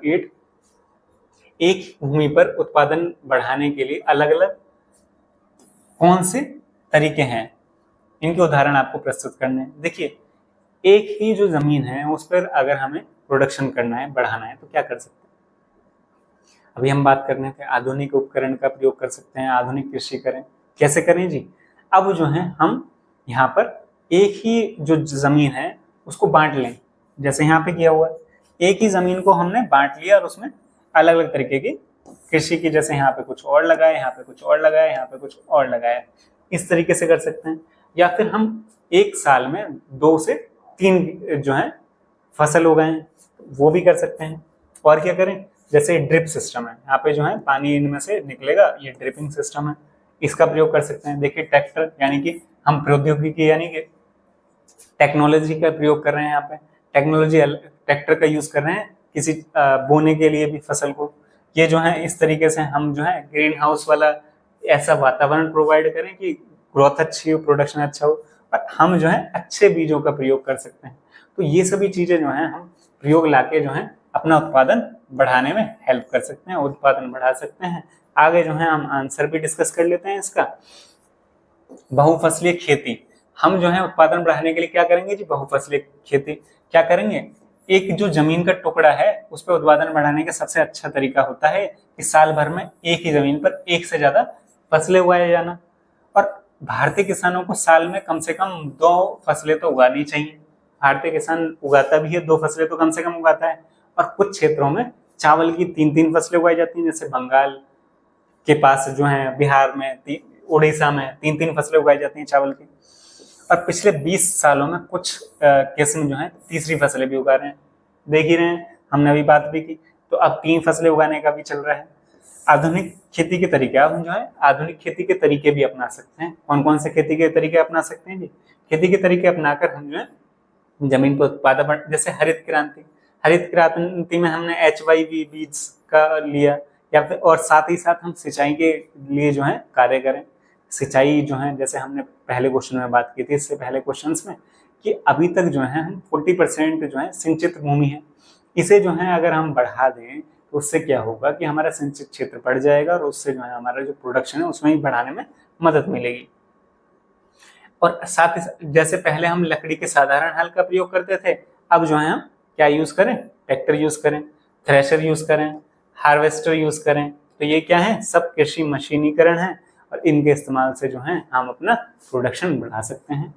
ईट एक भूमि पर उत्पादन बढ़ाने के लिए अलग अलग कौन से तरीके हैं, इनके उदाहरण आपको प्रस्तुत करने हैं। देखिए, एक ही जो जमीन है उस पर अगर हमें प्रोडक्शन करना है, बढ़ाना है, तो क्या कर सकते हैं? अभी हम बात कर रहे थे आधुनिक उपकरण का प्रयोग कर सकते हैं, आधुनिक कृषि करें। कैसे करें जी? अब जो है हम यहाँ पर एक ही जो जमीन है उसको बांट लें, जैसे यहाँ पे किया हुआ है। एक ही जमीन को हमने बांट लिया और उसमें अलग अलग तरीके की कृषि की, जैसे यहाँ पे कुछ और लगाया, यहाँ पे कुछ और लगाया, यहाँ पे कुछ और लगाया, इस तरीके से कर सकते हैं। या फिर हम एक साल में 2 से 3 जो है फसल उगाएं, वो भी कर सकते हैं। और क्या करें, जैसे ड्रिप सिस्टम है, यहाँ पे जो है पानी इनमें से निकलेगा, ये ड्रिपिंग सिस्टम है, इसका प्रयोग कर सकते हैं। देखिए ट्रैक्टर, यानी कि हम प्रौद्योगिकी यानी कि टेक्नोलॉजी का प्रयोग कर रहे हैं। यहाँ पे टेक्नोलॉजी, ट्रैक्टर का यूज कर रहे हैं किसी बोने के लिए भी फसल को। ये जो है इस तरीके से हम जो है ग्रीन हाउस वाला ऐसा वातावरण प्रोवाइड करें कि ग्रोथ अच्छी हो, प्रोडक्शन अच्छा हो, और हम जो है अच्छे बीजों का प्रयोग कर सकते हैं। तो ये सभी चीजें जो है हम प्रयोग लाके जो है अपना उत्पादन बढ़ाने में हेल्प कर सकते हैं, उत्पादन बढ़ा सकते हैं। आगे जो है हम आंसर भी डिस्कस कर लेते हैं इसका। बहुफसलीय खेती, हम जो है उत्पादन बढ़ाने के लिए क्या करेंगे जी? बहुफसलीय खेती क्या करेंगे? एक जो जमीन का टुकड़ा है उस पर उत्पादन बढ़ाने का सबसे अच्छा तरीका होता है कि साल भर में एक ही जमीन पर एक से ज्यादा फसलें उगाया जाना। और भारतीय किसानों को साल में कम से कम 2 फसलें तो उगानी चाहिए। भारतीय किसान उगाता भी है, 2 फसलें तो कम से कम उगाता है। और कुछ क्षेत्रों में चावल की 3-3 फसलें उगाई जाती हैं, जैसे बंगाल के पास जो है, बिहार में, उड़ीसा में 3-3 फसलें उगाई जाती हैं चावल की। और पिछले 20 सालों में कुछ केस में जो है तीसरी फसलें भी उगा रहे हैं। देख ही रहे हैं, हमने अभी बात भी की। तो अब 3 फसलें उगाने का भी चल रहा है। आधुनिक खेती के तरीके, अब हम जो है आधुनिक खेती के तरीके भी अपना सकते हैं। कौन कौन से खेती के तरीके अपना सकते हैं जी? खेती के तरीके अपनाकर हम जो है जमीन पर उत्पादन, जैसे हरित क्रांति, हरित क्रांति में हमने HYV बीज का लिया, या फिर और साथ ही साथ हम सिंचाई के लिए जो है कार्य करें। सिंचाई जो है, जैसे हमने पहले क्वेश्चन में बात की थी, इससे पहले क्वेश्चंस में, कि अभी तक जो है हम 40% जो है सिंचित भूमि है, इसे जो है अगर हम बढ़ा दें तो उससे क्या होगा कि हमारा सिंचित क्षेत्र बढ़ जाएगा और उससे जो है हमारा जो प्रोडक्शन है उसमें ही बढ़ाने में मदद मिलेगी। और साथ ही जैसे पहले हम लकड़ी के साधारण हल का प्रयोग करते थे, अब जो है हम क्या यूज करें? ट्रैक्टर यूज करें, थ्रेशर यूज करें, हार्वेस्टर यूज करें। तो ये क्या है? सब कृषि मशीनीकरण है, और इनके इस्तेमाल से जो है हम अपना प्रोडक्शन बढ़ा सकते हैं।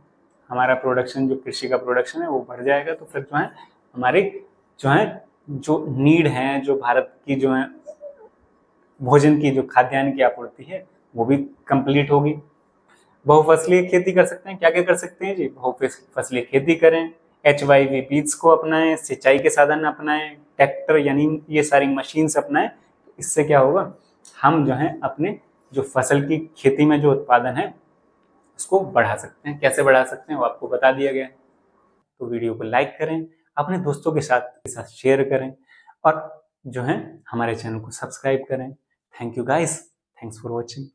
हमारा प्रोडक्शन, जो कृषि का प्रोडक्शन है वो बढ़ जाएगा, तो फिर जो है हमारी जो है जो नीड है, जो भारत की जो है भोजन की, जो खाद्यान्न की आपूर्ति है, वो भी कंप्लीट होगी। बहुफसलीय खेती कर सकते हैं। क्या क्या कर सकते हैं जी? बहुफसलीय खेती करें, HYV बीज को अपनाएं, सिंचाई के साधन अपनाएं, ट्रैक्टर यानी ये सारी मशीन्स अपनाएं। इससे क्या होगा? हम जो है अपने जो फसल की खेती में जो उत्पादन है उसको बढ़ा सकते हैं। कैसे बढ़ा सकते हैं वो आपको बता दिया गया है। तो वीडियो को लाइक करें, अपने दोस्तों के साथ शेयर करें, और जो है हमारे चैनल को सब्सक्राइब करें। Thank you guys, thanks for watching.